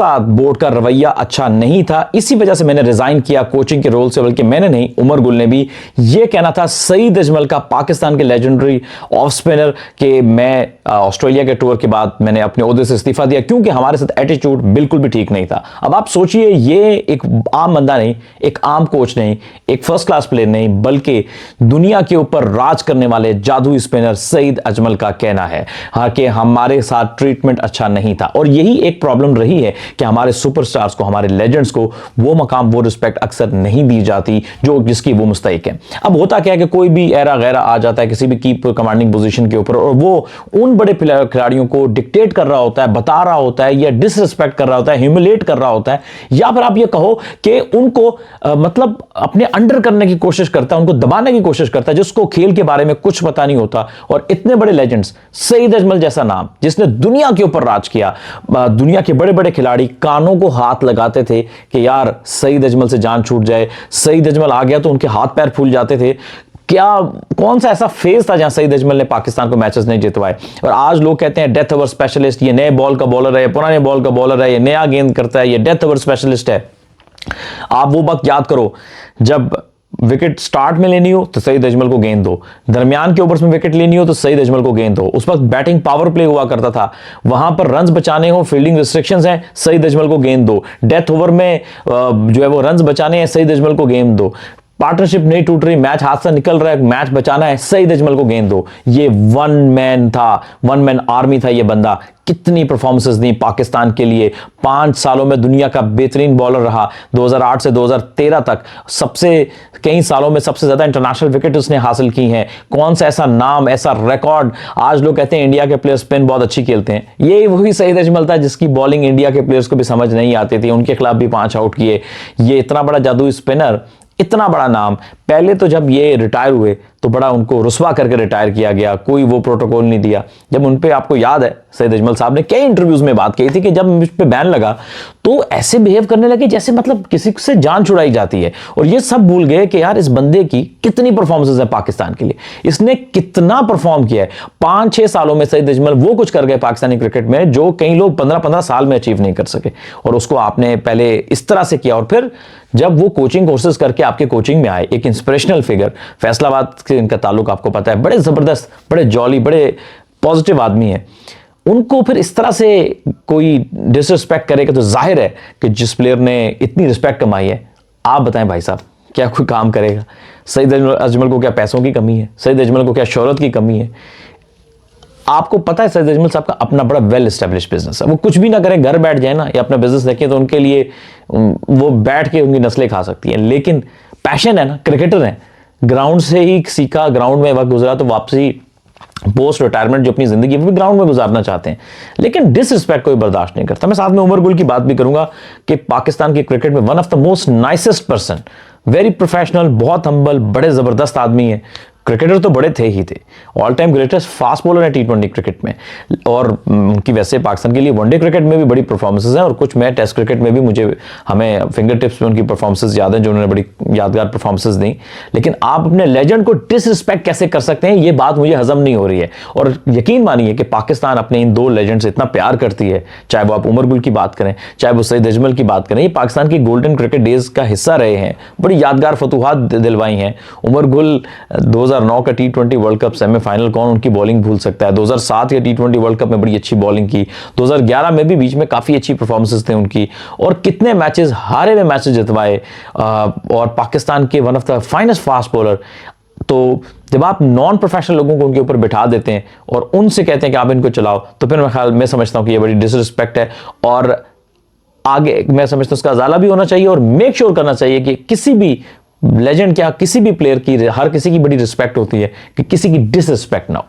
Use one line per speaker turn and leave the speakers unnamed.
साथ बोर्ड का रवैया अच्छा नहीं था, इसी वजह से मैंने रिजाइन किया कोचिंग के रोल से। बल्कि मैंने नहीं, उमर गुल ने भी यह कहना था सईद अजमल का, पाकिस्तान के लेजेंडरी ऑफ स्पिनर, कि मैं ऑस्ट्रेलिया के टूर के बाद मैंने अपने ओहदे से इस्तीफा दिया क्योंकि हमारे साथ एटीट्यूड बिल्कुल भी ठीक नहीं था। अब आप सोचिए, ये एक आम बंदा नहीं, एक आम कोच नहीं, एक फर्स्ट क्लास प्लेयर नहीं, बल्कि दुनिया के ऊपर राज करने वाले जादुई स्पिनर सईद अजमल का कहना है कि हमारे साथ ट्रीटमेंट अच्छा नहीं था। और यही एक प्रॉब्लम रही है कि हमारे सुपरस्टार्स को, हमारे लेजेंड्स को वो मकाम, वो रिस्पेक्ट अक्सर नहीं दी जाती जो जिसकी वो मुस्तहिक है। अब होता क्या है कि कोई भी एरा गैरा आ जाता है किसी भी की कमांडिंग पोजीशन के ऊपर, और वो उन बड़े खिलाड़ियों को डिक्टेट कर रहा होता है, बता रहा होता है, या डिसरिस्पेक्ट कर रहा होता है, ह्यूमिलेट कर रहा होता है, या फिर आप ये कहो कि उनको मतलब अपने अंडर करने की कोशिश करता है, उनको दबाने की कोशिश करता है, जिसको खेल के बारे में कुछ पता नहीं होता। और इतने बड़े लेजेंड्स, सईद अजमल जैसा नाम जिसने दुनिया के ऊपर राज किया, दुनिया के बड़े बड़े खिलाड़ी कानों को हाथ लगाते थे कि यार सईद अजमल से जान छूट जाए, सईद अजमल आ गया तो उनके हाथ पैर फूल जाते थे। क्या कौन सा ऐसा फेज था जहां सईद अजमल ने पाकिस्तान को मैचेस नहीं जितवाए? और आज लोग कहते हैं डेथ ओवर स्पेशलिस्ट, ये नए बॉल का बॉलर है, पुराने बॉल का बॉलर है, ये नया गेंद करता है, ये डेथ ओवर स्पेशलिस्ट है। आप वो वक्त याद करो जब विकेट स्टार्ट में लेनी हो तो सईद अजमल को गेंद दो, दरमियान के ओवर्स में विकेट लेनी हो तो सईद अजमल को गेंद दो। उस वक्त बैटिंग पावर प्ले हुआ करता था, वहां पर रन्स बचाने हो, फील्डिंग रिस्ट्रिक्शंस हैं, सईद अजमल को गेंद दो। डेथ ओवर में जो है वो रन्स बचाने हैं, सईद अजमल को गेंद दो। पार्टनरशिप नहीं टूट रही, मैच हाथ से निकल रहा है, मैच बचाना है, सईद अजमल को गेंद दो। ये वन मैन था, वन मैन आर्मी था ये बंदा। कितनी परफॉर्मेंसेस दी पाकिस्तान के लिए, 5 सालों में दुनिया का बेहतरीन बॉलर रहा, 2008 से 2013 तक कई सालों में सबसे ज्यादा इंटरनेशनल विकेट उसने हासिल की हैं। कौन सा ऐसा नाम, ऐसा रिकॉर्ड? आज लोग कहते हैं इंडिया के प्लेयर स्पिन बहुत अच्छी खेलते हैं, ये वही सईद अजमल था जिसकी बॉलिंग इंडिया के प्लेयर्स को भी समझ नहीं आती थी, उनके खिलाफ भी 5 आउट किए। ये इतना बड़ा जादुई स्पिनर, इतना बड़ा नाम। पहले तो जब ये रिटायर हुए तो बड़ा उनको रुस्वा करके रिटायर किया गया, कोई वो प्रोटोकॉल नहीं दिया। जब उन पे, आपको याद है सईद अजमल साहब ने कई इंटरव्यूज में बात कही थी कि जब मुझ पे बैन लगा तो ऐसे बिहेव करने लगे जैसे मतलब किसी से जान छुड़ाई जाती है। और ये सब भूल गए कि यार इस बंदे की कितनी परफॉर्मेंसेस है पाकिस्तान के लिए, इसने कितना परफॉर्म किया है। 5-6 सालों में सईद अजमल वो कुछ कर गए पाकिस्तानी क्रिकेट में जो कई लोग 15-15 साल में अचीव नहीं कर सके, और उसको आपने पहले इस तरह से किया। और फिर जब वो कोचिंग कोर्सेज करके आपके कोचिंग में आए, एक इंस्पिरेशनल फिगर, फैसलाबाद से इनका ताल्लुक आपको पता है, बड़े जबरदस्त, बड़े जॉली, बड़े पॉजिटिव आदमी है, उनको फिर इस तरह से कोई डिसरिस्पेक्ट करेगा तो जाहिर है कि जिस प्लेयर ने इतनी रिस्पेक्ट कमाई है, आप बताएं भाई साहब क्या कोई काम करेगा? सईद अजमल को क्या पैसों की कमी है? सईद अजमल को क्या शोहरत की कमी है? आपको पता है सईद अजमल साहब का अपना बड़ा वेल एस्टेब्लिश बिजनेस है, वो कुछ भी ना करें, घर बैठ जाए ना या अपना बिजनेस देखें तो उनके लिए वो बैठ के उनकी नस्लें खा सकती हैं। लेकिन पैशन है ना, क्रिकेटर है, ग्राउंड से ही सीखा, ग्राउंड में वक्त गुजरा, तो वापसी पोस्ट रिटायरमेंट जो अपनी जिंदगी वो भी ग्राउंड में गुजारना चाहते हैं। लेकिन डिसरिस्पेक्ट कोई बर्दाश्त नहीं करता। मैं साथ में उमर गुल की बात भी करूंगा कि पाकिस्तान की क्रिकेट में one of the most nicest person, very professional, बहुत हम्बल, बड़े जबरदस्त आदमी है। क्रिकेटर तो बड़े थे ही थे, all time greatest fast bowler है T20 क्रिकेट में, और उनकी वैसे पाकिस्तान के लिए वनडे क्रिकेट में भी बड़ी परफॉर्मेंसेस हैं, और कुछ मैं टेस्ट क्रिकेट में भी हमें फिंगर टिप्स में उनकी परफॉर्मेंसेस याद हैं जो उन्होंने बड़ी यादगार परफॉर्मेंसेस दी। लेकिन आप अपने लेजेंड को डिसरिस्पेक्ट कैसे कर सकते हैं, ये बात मुझे हजम नहीं हो रही है। और यकीन मानिए कि पाकिस्तान अपने इन 2 लेजेंड से इतना प्यार करती है, चाहे वो आप उमर गुल की बात करें, चाहे वो सईद अजमल की बात करें, ये पाकिस्तान की गोल्डन क्रिकेट डेज का हिस्सा रहे हैं, बड़ी यादगार फतूहात दिलवाई हैं। उमर गुल 2009 का T20 वर्ल्ड कप सेमीफाइनल, कौन उनकी बॉलिंग भूल सकता है? 2007 के T20 वर्ल्ड कप में बड़ी अच्छी बॉलिंग की, 2011 में भी बीच में काफी अच्छी परफॉर्मेंसेस थे उनकी, और कितने मैचेस, हारे हुए मैचेस जितवाए, और पाकिस्तान के one of the finest fast bowler. तो जब आप नॉन प्रोफेशनल लोगों को उनके ऊपर बिठा देते हैं और उनसे कहते हैं कि आप इनको चलाओ, तो फिर मैं समझता हूं कि ये बड़ी डिसरिस्पेक्ट है। और आगे मैं समझता हूं उसका अजाला भी होना चाहिए, और मेक श्योर करना चाहिए कि किसी भी लेजेंड क्या, किसी भी प्लेयर की, हर किसी की बड़ी रिस्पेक्ट होती है, कि किसी की डिसरिस्पेक्ट ना हो।